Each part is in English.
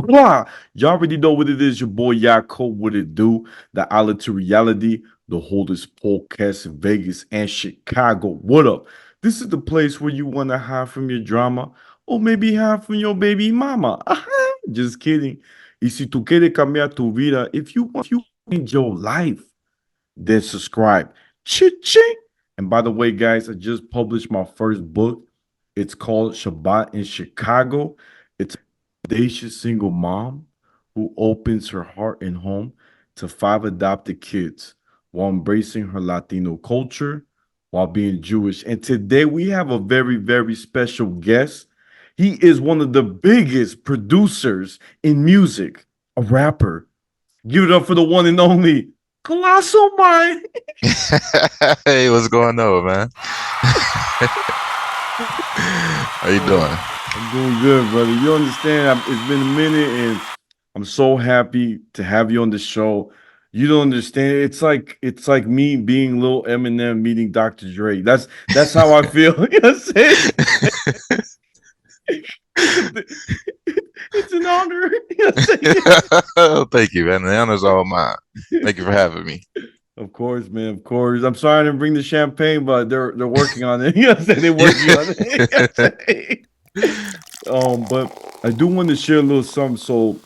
blah. Y'all already know what it is. Your boy Yaakov, what it do? The Outlet to Reality, the oldest podcast in Vegas and Chicago. What up? This is the place where you want to hide from your drama or maybe hide from your baby mama. Just kidding. Y si tú quieres cambiar tu vida, if you change your life, then subscribe. Ching. And by the way, guys, I just published my first book. It's called Shabbat in Chicago. It's a audacious single mom who opens her heart and home to five adopted kids while embracing her Latino culture while being Jewish. And today we have a very, very special guest. He is one of the biggest producers in music, a rapper. Give it up for the one and only Colossal Mind. Hey, what's going on, man? How you doing? I'm doing good, brother. You understand? It's been a minute, and I'm so happy to have you on the show. You don't understand. It's like me being little Eminem meeting Dr. Dre. That's how I feel. You know what I'm saying? It's an honor. You know what I'm saying? Thank you, man. The honor's all mine. Thank you for having me. Of course, man. Of course. I'm sorry I didn't bring the champagne, but they're working on it. You know what I'm saying? They're working on it. You know what I'm saying? But I do want to share a little something. So,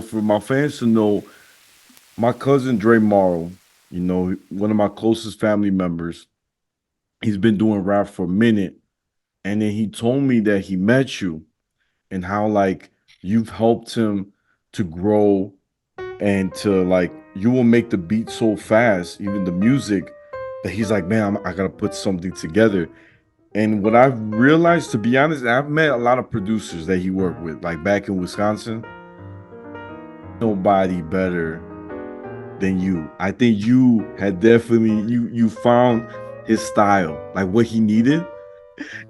for my fans to know, my cousin Dre Morrow, one of my closest family members, he's been doing rap for a minute. And then he told me that he met you and how like you've helped him to grow and to like you will make the beat so fast, even the music, that he's like, man, I gotta put something together. And what I've realized, to be honest, I've met a lot of producers that he worked with, like back in Wisconsin. Nobody better than you. I think you had definitely you found his style, like what he needed.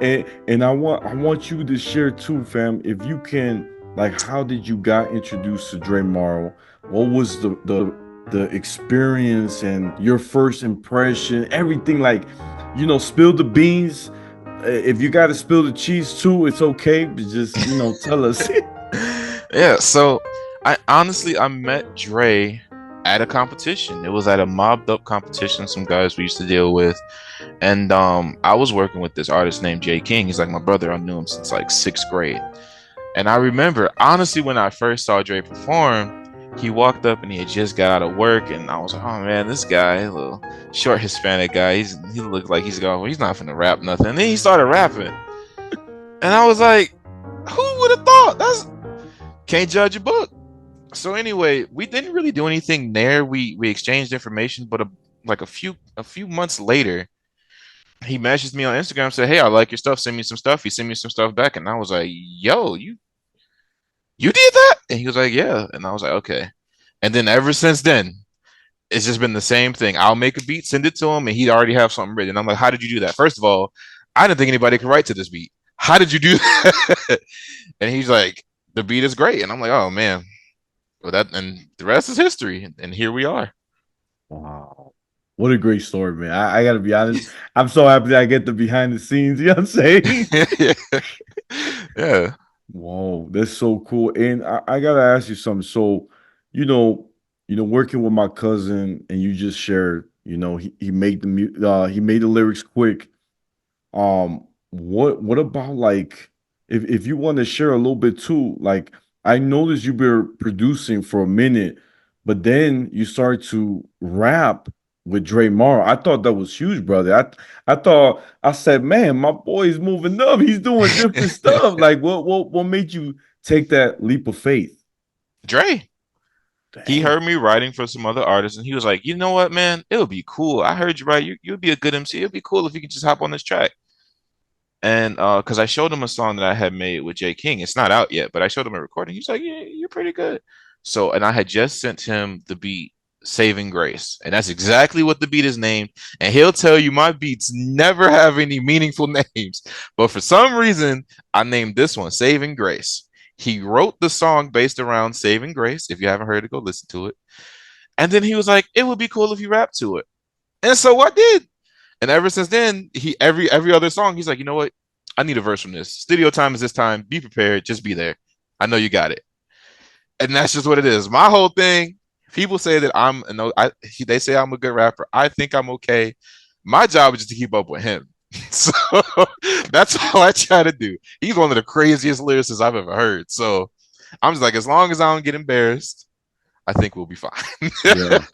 And I want you to share too, fam. If you can, like, how did you got introduced to Dre Morrow? What was the experience and your first impression? Everything, like, spill the beans. If you got to spill the cheese too, it's okay. But just tell us. Yeah, so I met Dre at a competition. It was at a mobbed up competition, some guys we used to deal with. And I was working with this artist named Jay King. He's like my brother. I knew him since like sixth grade. And I remember, honestly, when I first saw Dre perform, he walked up and he had just got out of work. And I was like, oh man, this guy, a little short Hispanic guy, he looked like he's going, well, he's not finna rap nothing. And then he started rapping. And I was like, who would have thought? Can't judge a book. So anyway, we didn't really do anything there. We exchanged information, but a few months later, he messaged me on Instagram and said, hey, I like your stuff. Send me some stuff. He sent me some stuff back. And I was like, yo, you did that? And he was like, yeah. And I was like, okay. And then ever since then, it's just been the same thing. I'll make a beat, send it to him, and he'd already have something written. And I'm like, how did you do that? First of all, I didn't think anybody could write to this beat. How did you do that? And he's like, the beat is great. And I'm like, oh man. Well, and the rest is history. And here we are. Wow. What a great story, man. I gotta be honest. I'm so happy that I get the behind the scenes, you know what I'm saying? Yeah. Whoa, that's so cool. And I gotta ask you something. So, you know, working with my cousin and you just shared, he made he made the lyrics quick. What about like if you want to share a little bit too, like I noticed you've been producing for a minute, but then you start to rap with Dre Morrow. I thought that was huge, brother. I thought I said, man, my boy's moving up. He's doing different stuff. Like what made you take that leap of faith? Dre. He Dang. heard me writing for some other artists, and he was like, "You know what, man? It'll be cool. I heard you write. You'd be a good MC. It'd be cool if you could just hop on this track." And because I showed him a song that I had made with Jay King. It's not out yet, but I showed him a recording. He's like, "Yeah, you're pretty good." So, and I had just sent him the beat "Saving Grace," and that's exactly what the beat is named. And he'll tell you my beats never have any meaningful names, but for some reason, I named this one "Saving Grace." He wrote the song based around Saving Grace. If you haven't heard it, go listen to it. And then he was like, "It would be cool if you rap to it." And so I did. And ever since then, he every other song, he's like, you know what? I need a verse from this. Studio time is this time. Be prepared. Just be there. I know you got it. And that's just what it is. My whole thing, people say that I'm no, they say I'm a good rapper. I think I'm okay. My job is just to keep up with him. So that's all I try to do. He's one of the craziest lyricists I've ever heard. So I'm just like, as long as I don't get embarrassed, I think we'll be fine. Yeah.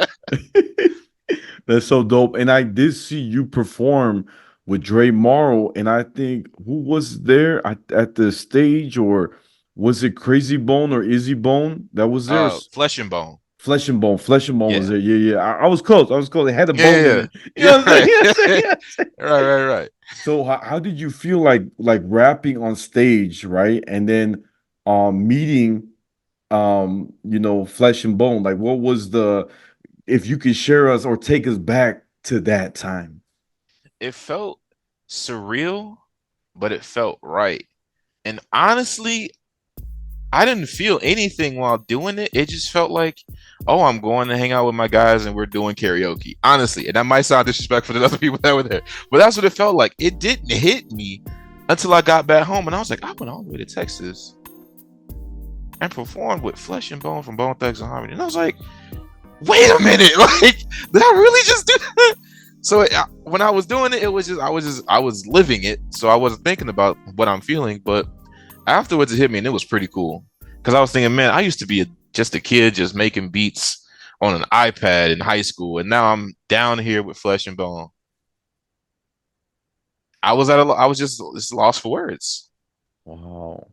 That's so dope. And I did see you perform with Dre Morrow, and I think who was there at the stage, or was it Crazy Bone or Izzy Bone that was there? Flesh and Bone. Flesh and Bone was Yeah. there. Yeah, yeah. I was close. I was close. It had a Yeah, bone in yeah, it. You yeah. know what I'm saying? Right. You know what I'm saying? You know what I'm saying? Right. So how did you feel like rapping on stage, right? And then meeting Flesh and Bone. Like what was the if you could share us or take us back to that time? It felt surreal, but it felt right. And honestly, I didn't feel anything while doing it. It just felt like, oh, I'm going to hang out with my guys and we're doing karaoke. Honestly, and that might sound disrespectful to other people that were there, but that's what it felt like. It didn't hit me until I got back home, and I was like, I went all the way to Texas and performed with Flesh and Bone from Bone Thugs and Harmony, and I was like, wait a minute, like, did I really just do that? So when I was doing it, it was just I was living it, so I wasn't thinking about what I'm feeling, but afterwards it hit me and it was pretty cool because I was thinking, man, I used to be just a kid just making beats on an iPad in high school, and now I'm down here with Flesh and Bone. I was just lost for words. Wow.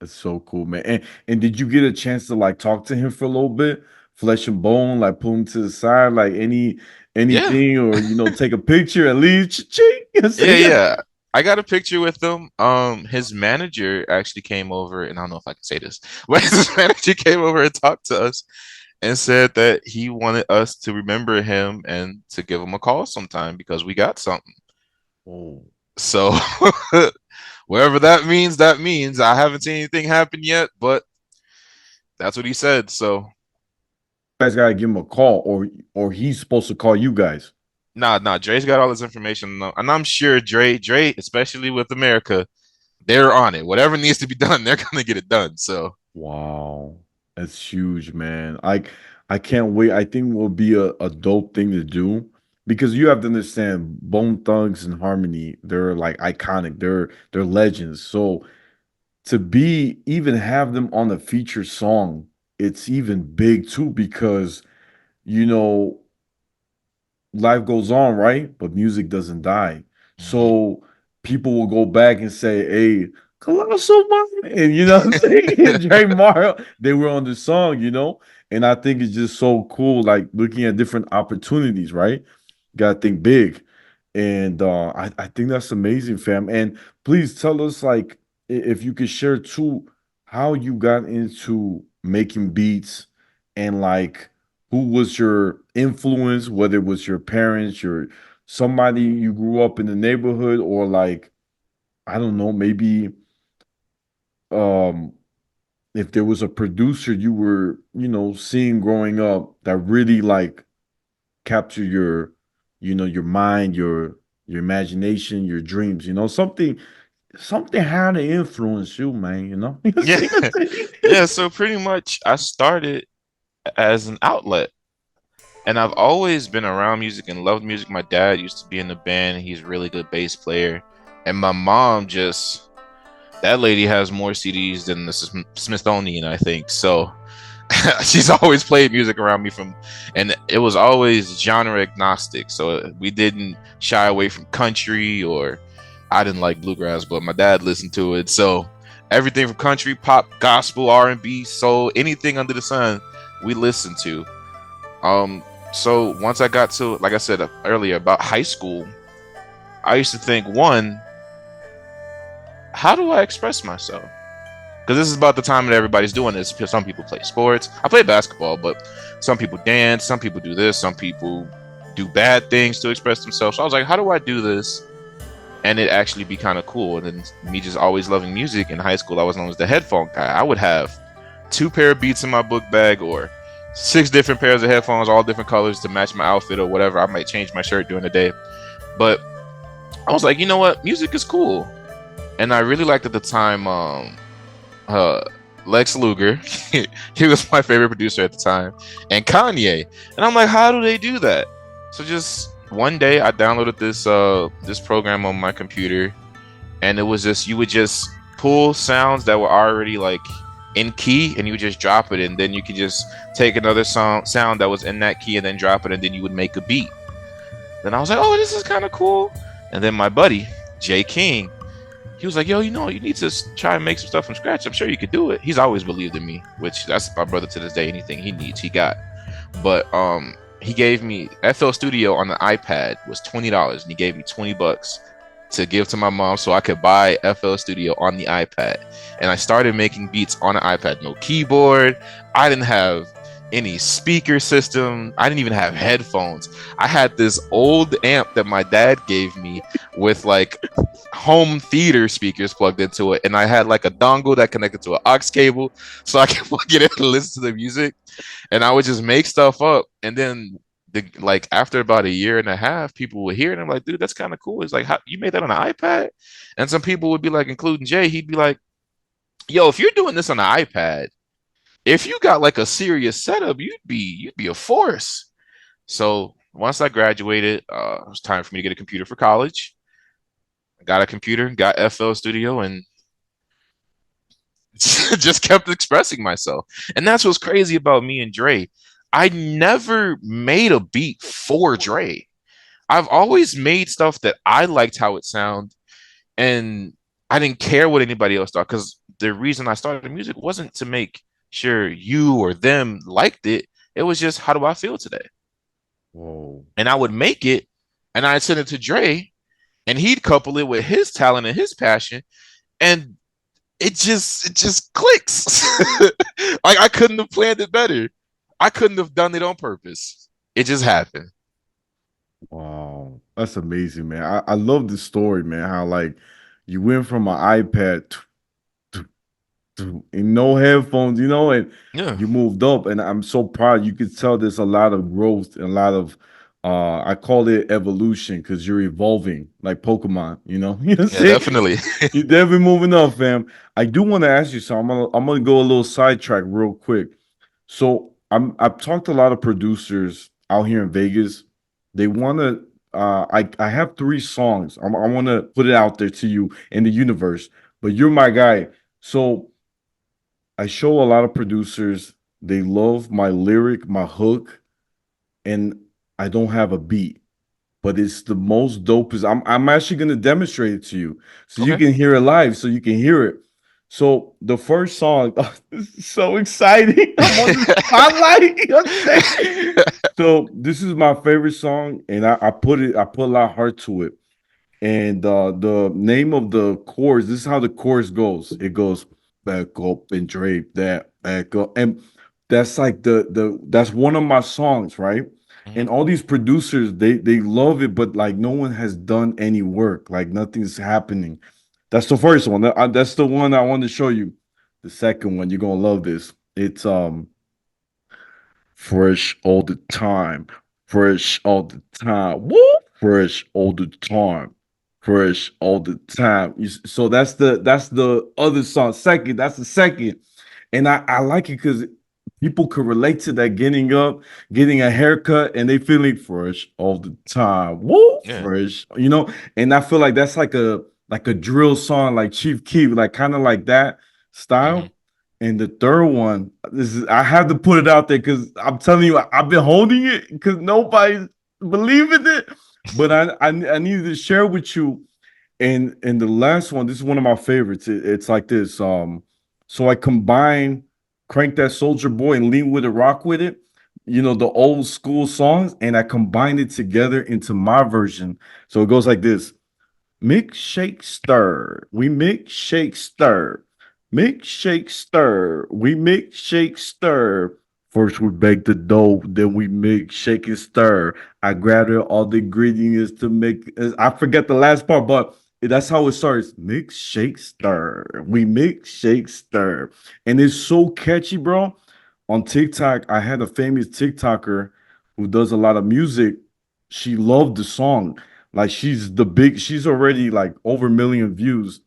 That's so cool, man. And did you get a chance to like talk to him for a little bit? Flesh and Bone, like pull him to the side, like Yeah, anything, or take a picture at least. Ching. yeah. I got a picture with him. His manager actually came over, and I don't know if I can say this, but his manager came over and talked to us and said that he wanted us to remember him and to give him a call sometime because we got something. Oh, So wherever that means, that means. I haven't seen anything happen yet, but that's what he said. So you guys gotta give him a call, or he's supposed to call you guys. nah, Dre's got all this information, and I'm sure Dre, especially with America, they're on it. Whatever needs to be done, they're gonna get it done. So Wow, that's huge, man. I can't wait. I think it will be a dope thing to do because you have to understand Bone Thugs and Harmony, they're like iconic. They're legends. So to be even have them on a feature song, it's even big too because you know life goes on, right? But music doesn't die. mhm. So people will go back and say, hey, Colossal Mind. And you know what I'm saying? And Dre Mario, they were on the song, And I think it's just so cool, like looking at different opportunities, right? Gotta think big. And I think that's amazing, fam. And please tell us, like, if you could share too, how you got into making beats and like who was your influence, whether it was your parents, your somebody you grew up in the neighborhood, or like, I don't know, maybe um if there was a producer you were, seeing growing up that really like capture your mind, your imagination, your dreams, something had to influence you, man, Yeah, yeah. So pretty much, I started as an outlet. And I've always been around music and loved music. My dad used to be in the band. He's a really good bass player. And my mom just, that lady has more CDs than the Smithsonian, I think. So she's always played music around me and it was always genre agnostic. So we didn't shy away from country, or I didn't like bluegrass, but my dad listened to it. So everything from country, pop, gospel, R&B, soul, anything under the sun, we listened to. Um, so once I got to, like I said earlier about high school, I used to think, one, how do I express myself? Because this is about the time that everybody's doing this. Some people play sports. I play basketball, but some people dance, some people do this, some people do bad things to express themselves. So I was like, how do I do this and it actually be kind of cool? And then me just always loving music in high school, I was known as the headphone guy. I would have 2 pair of Beats in my book bag, or 6 different pairs of headphones, all different colors to match my outfit or whatever. I might change my shirt during the day. But I was like, you know what? Music is cool. And I really liked at the time uh Lex Luger. He was my favorite producer at the time, and Kanye. And I'm like, how do they do that? So just one day, I downloaded this program on my computer, and it was just you would just pull sounds that were already like in key, and you would just drop it, and then you could just take another sound that was in that key, and then drop it, and then you would make a beat. Then I was like, oh, this is kind of cool. And then my buddy Jay King, he was like, yo, you need to try and make some stuff from scratch. I'm sure you could do it. He's always believed in me, which that's my brother to this day. Anything he needs, he got. But he gave me FL Studio on the iPad was $20, and he gave me $20 to give to my mom so I could buy FL Studio on the iPad. And I started making beats on an iPad. No keyboard. I didn't have any speaker system. I didn't even have headphones. I had this old amp that my dad gave me with like home theater speakers plugged into it, and I had like a dongle that connected to an aux cable so I could plug it in and listen to the music. And I would just make stuff up, and then like after about a year and a half, people would hear it and I'm like, dude, that's kind of cool. It's like, how you made that on an iPad? And some people would be like, including Jay, he'd be like, yo, if you're doing this on an iPad, if you got like a serious setup, you'd be a force. So once I graduated, it was time for me to get a computer for college. I got a computer, got FL Studio, and just kept expressing myself. And that's what's crazy about me and Dre. I never made a beat for Dre. I've always made stuff that I liked how it sounded, and I didn't care what anybody else thought, because the reason I started music wasn't to make sure you or them liked it. It was just, how do I feel today? Whoa. And I would make it, and I'd send it to Dre, and he'd couple it with his talent and his passion, and it just clicks. Like I couldn't have planned it better. I couldn't have done it on purpose. It just happened. Wow. That's amazing, man. I love this story, man. How like you went from an iPad and no headphones, and Yeah. you moved up, and I'm so proud. You could tell there's a lot of growth and a lot of I call it evolution because you're evolving like Pokemon, you know what I'm Yeah, saying? definitely. You're definitely moving up, fam. I do want to ask you something. I'm gonna go a little sidetrack real quick. So I've talked to a lot of producers out here in Vegas. They wanna I have three songs. I wanna put it out there to you in the universe, but you're my guy. So I show a lot of producers, they love my lyric, my hook, and I don't have a beat, but it's the most dopest. I'm actually gonna demonstrate it to you so you Okay. can hear it live, so you can hear it. So the first song, oh, this is so exciting. I'm on the spotlight. You know what I'm saying? So this is my favorite song, and I put a lot of heart to it. And the name of the chorus, this is how the chorus goes. It goes back up and drape that back up. And that's like that's one of my songs, right? Mhm. And all these producers, they love it, but like no one has done any work. Like nothing's happening. That's the first one. That's the one I want to show you. The second one, you're gonna love this. It's fresh all the time. Fresh all the time. Woo! Fresh all the time. Fresh all the time. So that's the other song. Second, that's the second. And I like it because people could relate to that getting up, getting a haircut, and they feeling fresh all the time. Woo! Yeah. Fresh. And I feel like that's like a drill song, like Chief Keef, like kind of like that Hmm. style. And the third one, this is I have to put it out there because I'm telling you, I've been holding it because nobody's believing it. But I needed to share with you. And the last one, this is one of my favorites. It's like this. So I combine Crank That Soldier Boy and Lean With It, Rock With It, the old school songs, and I combined it together into my version. So it goes like this. Mix, shake, stir. We mix, shake, stir. Mix, shake, stir. We mix, shake, stir. First we bake the dough, then we mix, shake, and stir. I gather all the ingredients to make. I forget the last part, but that's how it starts. Mix, shake, stir. We mix, shake, stir, and it's so catchy, bro. On TikTok, I had a famous TikToker who does a lot of music. She loved the song, like she's already like over a million views.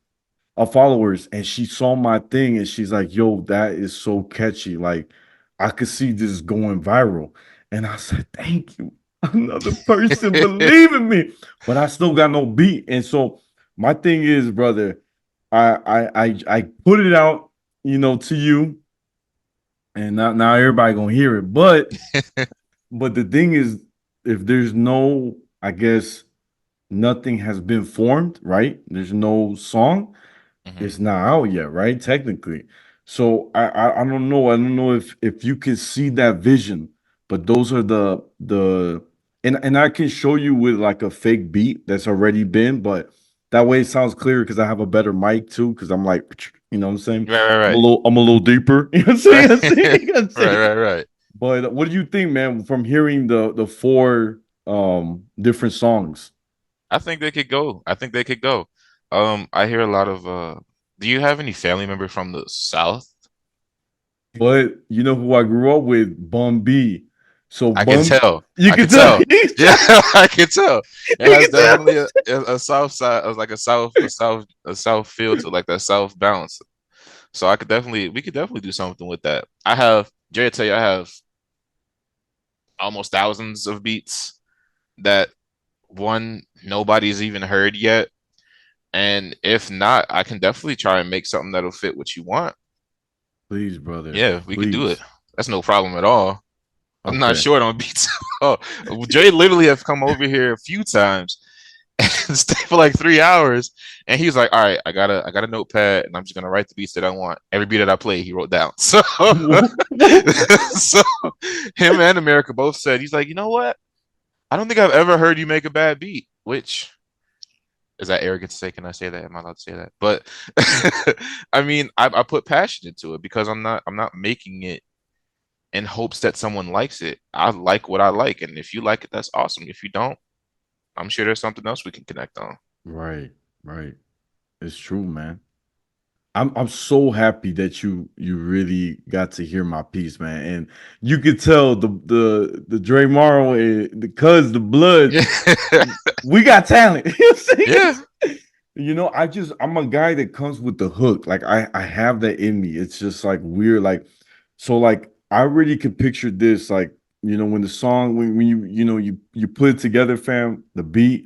of followers, and she saw my thing, and she's like, "Yo, that is so catchy. Like, I could see this going viral." And I said, "Thank you." Another person believe in me, but I still got no beat. And so my thing is, brother, I put it out, to you, and now everybody gonna hear it. But the thing is, if there's no, I guess nothing has been formed, right? There's no song, Hmm. it's not out yet, right? Technically. So I don't know. I don't know if you can see that vision, but those are the and I can show you with like a fake beat that's already been, but that way it sounds clearer because I have a better mic too. Because I'm like, what I'm saying? Right, right, right, I'm a little deeper. You know what I'm saying? right, I'm saying? You know what I'm right, saying? right, right. But what do you think, man, from hearing the four different songs? I think they could go. I think they could go. I hear a lot of do you have any family member from the South? But you know who I grew up with? Bun B. So I can Bun, tell. you I can can tell. tell. Yeah, I can tell. It You has can tell. definitely a South side, like a South feel to it, like that South bounce. So we could definitely do something with that. Jay, I tell you, I have almost thousands of beats that one nobody's even heard yet. And if not, I can definitely try and make something that'll fit what you want. Please, brother. Yeah, we could do it. Please. That's no problem at all. I'm not Okay. short on beats. Oh, Jay literally have come over here a few times and stay for like 3 hours. And he was like, "All right, I got a notepad, and I'm just gonna write the beats that I want. Every beat that I play, he wrote down." So, so him and America both said, he's like, "You know what? I don't think I've ever heard you make a bad beat." Which is that arrogant to say? Can I say that? Am I allowed to say that? But I mean, I put passion into it because I'm not making it in hopes that someone likes it. I like what I like, and if you like it, that's awesome. If you don't, I'm sure there's something else we can connect on. Right. Right. It's true, man. I'm so happy that you really got to hear my piece, man. And you could tell the Dre Morrow and the blood, Yeah, we got talent. You know what I'm yeah. saying? I'm a guy that comes with the hook. Like I have that in me. It's just like weird. Like, so like I really could picture this, like, when the song, when you put it together, fam, the beat,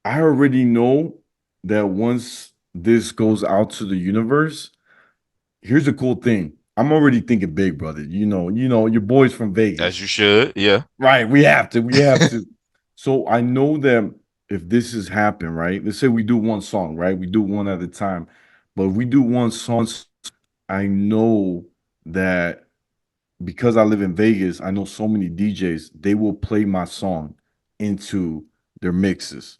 I already know that once this goes out to the universe, here's the cool thing. I'm already thinking big, brother. Your boys from As Vegas. you should. Yeah. Right. We have to. We have to. So I know that if this has happened, right? Let's say we do one song, right? We do one at a time. But if we do one song, I know that because I live in Vegas, I know so many DJs, they will play my song into their mixes.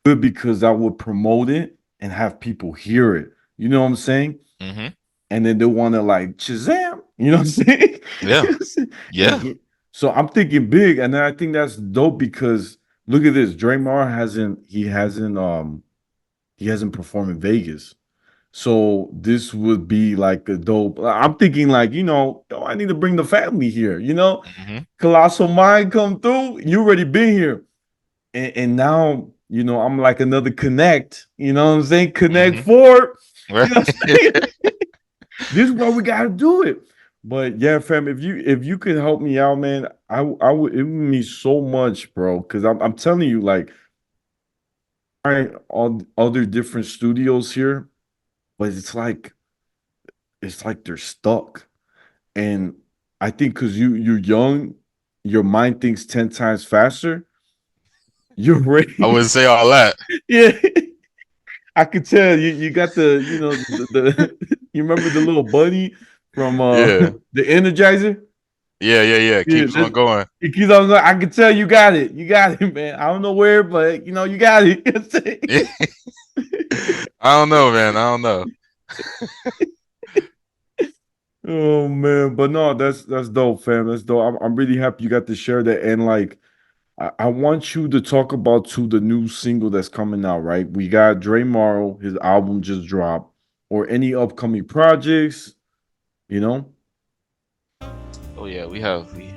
Good, because I would promote it and have people hear it. You know what I'm saying? Hmm. And then they want to like Shazam. You know what I'm saying? You Yeah. know what I'm saying? Yeah. So I'm thinking big, and then I think that's dope because look at this. Draymond he hasn't performed in Vegas. So this would be like a dope. I'm thinking like, I need to bring the family here, Hmm. Colossal Mind come through. You already been here. And now, I'm like another connect, you know what I'm saying? Connect Hmm. four. Right. You know what I'm saying? This is why we gotta do it. But yeah, fam, if you could help me out, man, I would, it would mean so much, bro. Cause I'm telling you, like, all other different studios here, but it's like they're stuck. And I think because you're young, your mind thinks 10 times faster. You're I ready. wouldn't say all that. Yeah. I could tell you got you remember the little bunny from Yeah. the Energizer? Yeah, yeah, yeah. Yeah, Keeps on going. it keeps on going. I can tell you got it. You got it, man. I don't know where, but you got it. I don't know, man. I don't know. Oh man, but no, that's dope, fam. That's dope. I'm really happy you got to share that. And like I want you to talk about too the new single that's coming out, right? We got Dre Morrow, his album just dropped, or any upcoming projects, you know? Oh yeah, we have we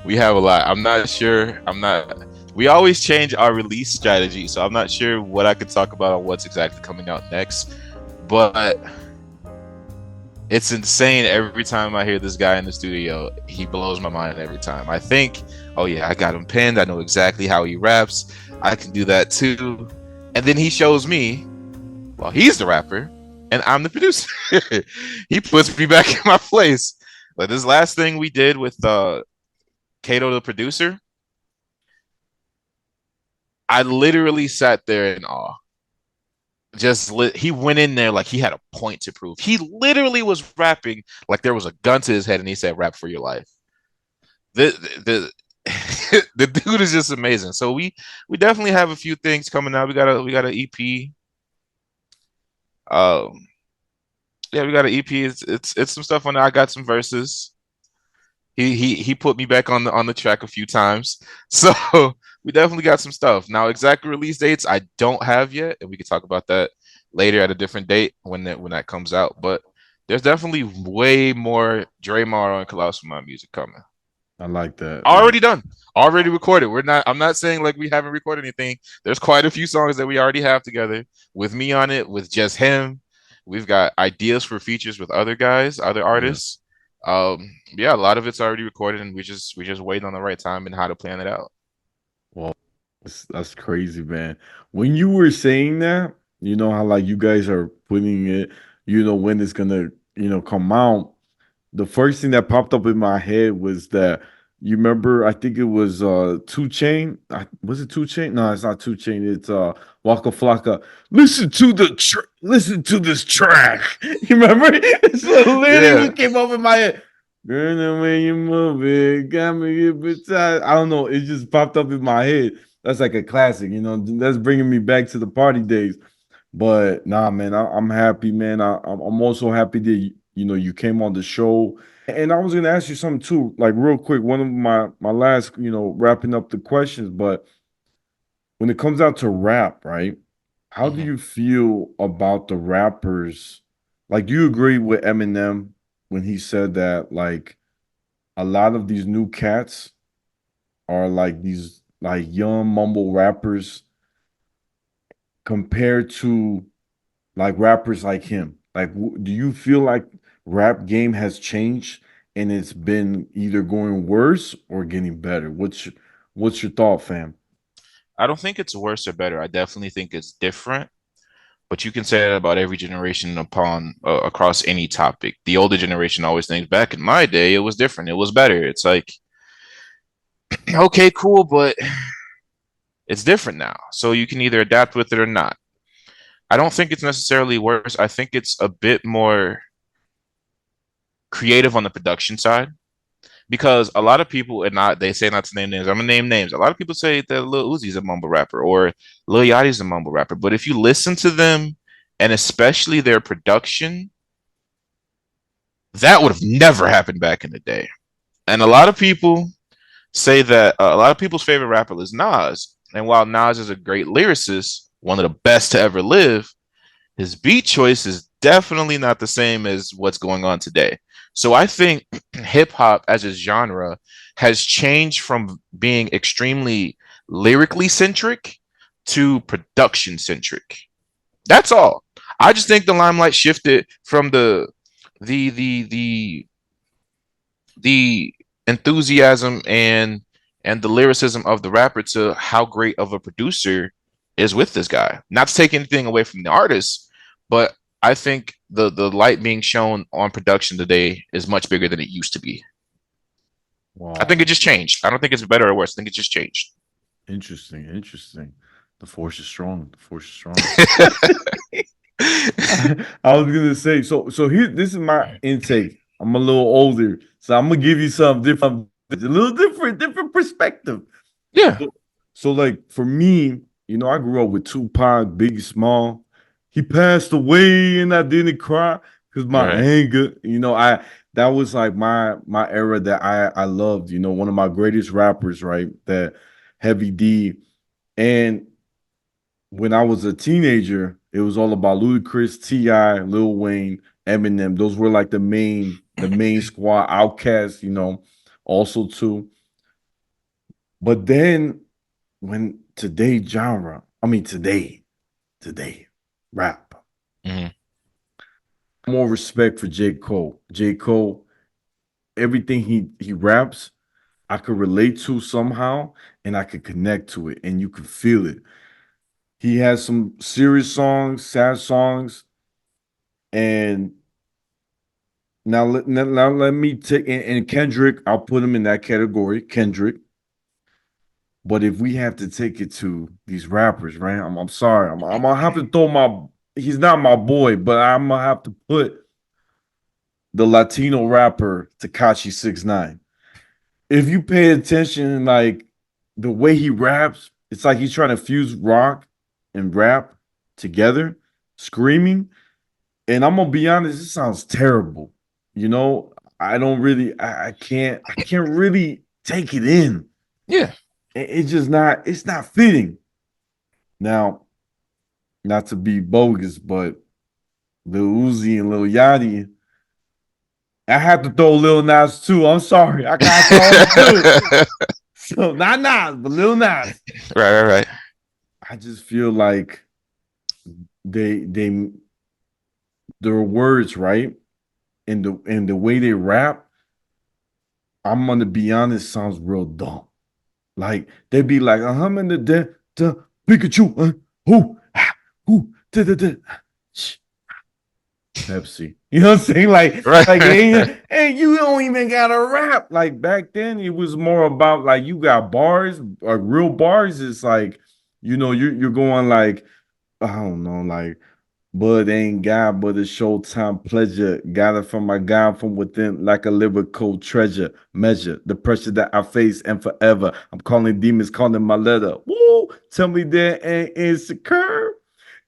we have a lot. I'm not sure. I'm not. we always change our release strategy, so I'm not sure what I could talk about on what's exactly coming out next. But it's insane every time I hear this guy in the studio. He blows my mind every time. I think, oh yeah, I got him pinned. I know exactly how he raps. I can do that too. And then he shows me, well, he's the rapper and I'm the producer. He puts me back in my place. Like this last thing we did with Kato the producer, I literally sat there in awe. He went in there like he had a point to prove. He literally was rapping like there was a gun to his head and he said rap for your life. The the dude is just amazing. So we definitely have a few things coming out. We got an EP. Um yeah, we got an EP. It's some stuff on there. I got some verses. He put me back on the track a few times. So we definitely got some stuff. Now exact release dates I don't have yet, and we can talk about that later at a different date when that comes out. But there's definitely way more Draymond and Colossal Mind music coming. I like that. Like, Already done, already recorded. I'm not saying like we haven't recorded anything. There's quite a few songs that we already have together with me on it, with just him. We've got ideas for features with other guys, other yeah. artists. Yeah, a lot of it's already recorded, and we just waiting on the right time and how to plan it out. Well, that's crazy, man. When you were saying that, you know how like you guys are putting it, when it's gonna, come out. The first thing that popped up in my head was that you remember, I think it was 2 Chain. Was it 2 Chain? No, it's not 2 Chain. It's Waka Flocka. Listen to this track. You remember? It's literally Yeah, what came up in my head. Girl, the way you move it, got me hypnotized. I don't know. It just popped up in my head. That's like a classic, That's bringing me back to the party days. But nah, man, I'm happy, man. I'm also happy that you came on the show. And I was gonna ask you something too, like real quick. One of my last, wrapping up the questions. But when it comes out to rap, right? How do hmm you feel about the rappers? Like, do you agree with Eminem when he said that like a lot of these new cats are like these like young mumble rappers compared to like rappers like him? Like, do you feel like rap game has changed and it's been either going worse or getting better? What's your thought, fam? I don't think it's worse or better. I definitely think it's different. But you can say that about every generation upon across any topic. The older generation always thinks back in my day it was different, it was better. It's like okay, cool, but it's different now. So you can either adapt with it or not. I don't think it's necessarily worse. I think it's a bit more creative on the production side because a lot of people, and not they say not to name names. I'm gonna name names. A lot of people say that Lil Uzi's a mumble rapper or Lil Yachty's a mumble rapper, but if you listen to them and especially their production, that would have never happened back in the day. And a lot of people say that a lot of people's favorite rapper is Nas. And while Nas is a great lyricist, one of the best to ever live, his beat choice is definitely not the same as what's going on today. So I think hip hop as a genre has changed from being extremely lyrically centric to production centric. That's all. I just think the limelight shifted from the the the the enthusiasm and the lyricism of the rapper to how great of a producer is with this guy. Not to take anything away from the artist, but I think the light being shown on production today is much bigger than it used to be. I think Wow. it just changed. I don't think it's better or worse. I think it just changed. Interesting, interesting. The force is strong. The force is strong. I was gonna say, so here, this is my intake. I'm a little older, so I'm gonna give you some different, a little different perspective. Yeah. So, so like for me, I grew up with Tupac, Biggie Small. He passed away, and I didn't cry because my Right. anger. I that was like my era that I loved. One of my greatest rappers, right? That Heavy D, and when I was a teenager, it was all about Ludacris, T.I., Lil Wayne, Eminem. Those were like the main squad. Outkast, also too. But then when today genre, I mean today rap. Hmm. More respect for J. Cole. J. Cole, everything he raps, I could relate to somehow and I could connect to it and you could feel it. He has some serious songs, sad songs, and now let me take and Kendrick, I'll put him in that category, Kendrick. But if we have to take it to these rappers, right? I'm sorry. I'm gonna have to throw my he's not my boy, but I'm gonna have to put the Latino rapper Takashi 69. If you pay attention, like the way he raps, it's like he's trying to fuse rock and rap together, screaming. And I'm gonna be honest, it sounds terrible. You know, I don't really, I can't really take it in. Yeah. It's just not, it's not fitting. Now, not to be bogus, but Lil Uzi and Lil Yachty, I have to throw Lil Nas too. I'm sorry, I gotta throw him too. Right, So not Nas, but Lil Nas. right, right. I just feel like they their words right and the way they rap. I'm gonna be honest, sounds real dumb. Like they'd be like, I'm in the Pikachu, who, who, da. Pepsi. You know what I'm saying? Right. Hey, you don't even gotta rap. Like back then, it was more about like you got bars, like real bars. It's like, you're going like, I don't know, like, but ain't God but a showtime pleasure. Got it from my God from within, like a lyrical treasure. Measure the pressure that I face and forever. I'm calling demons, calling my letter. Woo! Tell me that ain't insecure.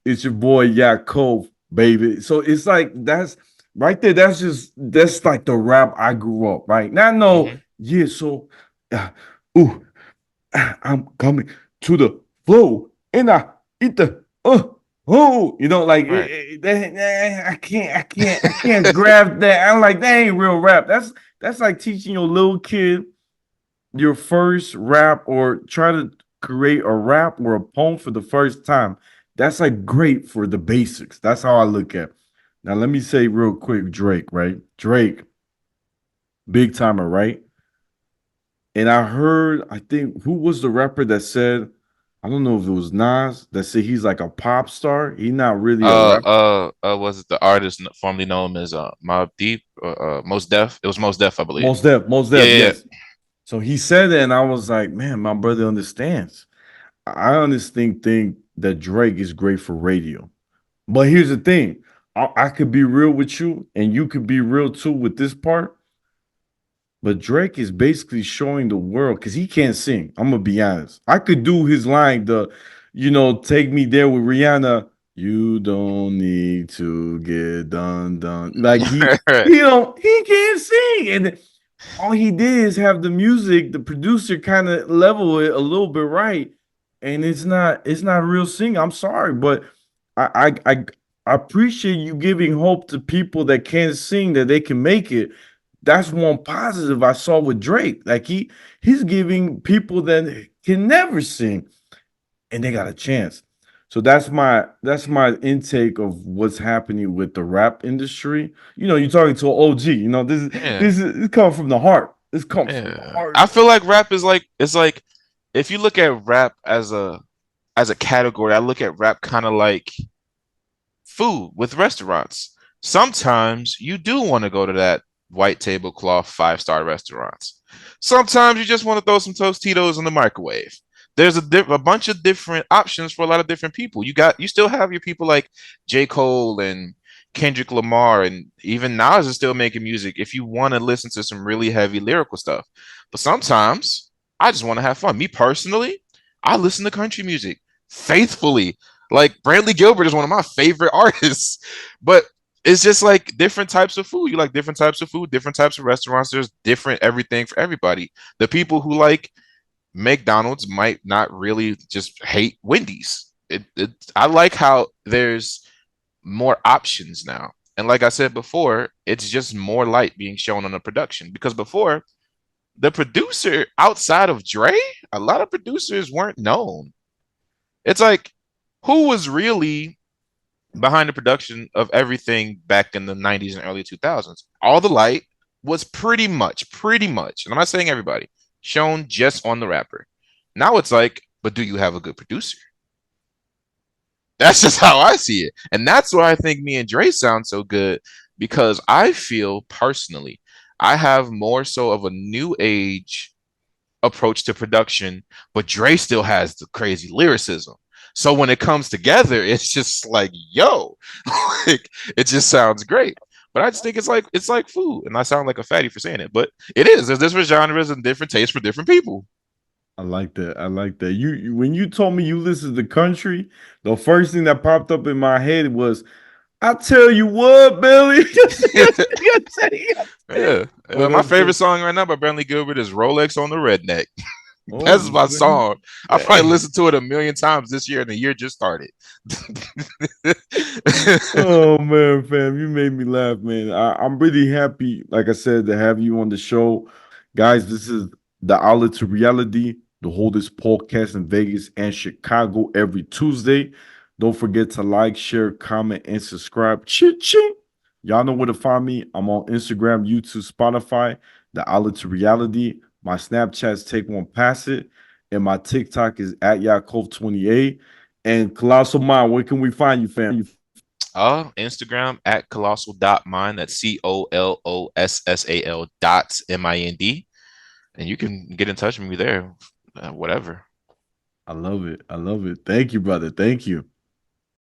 It's your boy Yaakov, baby. So it's like that's right there. That's like the rap I grew up, right? Now no, Hmm. yeah, so uh, ooh, I'm coming to the flow and I eat the like Right. I can't grab that. I'm like, that ain't real rap. That's like teaching your little kid your first rap or try to create a rap or a poem for the first time. That's like great for the basics. That's how I look at it. Now let me say real quick, Drake, right? Drake, big timer, right? And I heard, I think who was the rapper that said, I don't know if it was Nas that said he's like a pop star. He's not really a rapper. Was it the artist formerly known as Mob Deep or Most Def? It was Most Def, I believe. Most Yeah, Def, yeah, yeah. yes. So he said that, and I was like, man, my brother understands. I honestly think that Drake is great for radio. But here's the thing. I could be real with you, and you could be real too with this part. But Drake is basically showing the world because he can't sing. I'm gonna be honest. I could do his line, take me there with Rihanna. You don't need to get done. Like Right. he can't sing. And all he did is have the music, the producer kind of level it a little bit right. And it's not real singing. I'm sorry, but I appreciate you giving hope to people that can't sing that they can make it. That's one positive I saw with Drake. Like he's giving people that can never sing and they got a chance. So that's my intake of what's happening with the rap industry. You're talking to an OG. Yeah, This comes from the heart. This comes from the yeah. heart. I feel like rap is like it's like if you look at rap as a category, I look at rap kind of like food with restaurants. Sometimes you do want to go to that white tablecloth five-star restaurants. Sometimes you just want to throw some Tostitos in the microwave. There's a bunch of different options for a lot of different people. You still have your people like J. Cole and Kendrick Lamar and even Nas is still making music if you want to listen to some really heavy lyrical stuff. But sometimes I just want to have fun. Me personally, I listen to country music faithfully. Like Brantley Gilbert is one of my favorite artists, but it's just like different types of food. You like different types of food, different types of restaurants. There's different everything for everybody. The people who like McDonald's might not really just hate Wendy's. I like how there's more options now. And like I said before, it's just more light being shown on the production because before the producer outside of Dre, a lot of producers weren't known. It's like, who was really behind the production of everything back in the 90s and early 2000s? All the light was pretty much, and I'm not saying everybody, shown just on the rapper. Now it's like, but do you have a good producer? That's just how I see it. And that's why I think me and Dre sound so good, because I feel personally, I have more so of a new age approach to production, but Dre still has the crazy lyricism. So when it comes together, it's just like, yo, like, it just sounds great. But I just think it's like food, and I sound like a fatty for saying it, but it is. There's different genres and different tastes for different people. I like that. I like that. When you told me you listen to country, the first thing that popped up in my head was, I tell you what, Billy. Yeah. But My favorite song right now by Brantley Gilbert is Rolex on the Redneck. That's oh my man. song. I probably listened to it a million times this year, and the year just started. Oh man, fam, you made me laugh, man. I'm really happy, like I said, to have you on the show. Guys, this is the Outlet to Reality, the oldest podcast in Vegas and Chicago every Tuesday. Don't forget to like, share, comment, and subscribe. Ching. Y'all know where to find me. I'm on Instagram, YouTube, Spotify, the Outlet to Reality. My Snapchat's Take One Pass It. And my TikTok is at Yaakov28. And Colossal Mind, where can we find you, fam? Instagram at colossal.mind. That's COLOSSAL dots MIND. And you can get in touch with me there, whatever. I love it. I love it. Thank you, brother. Thank you.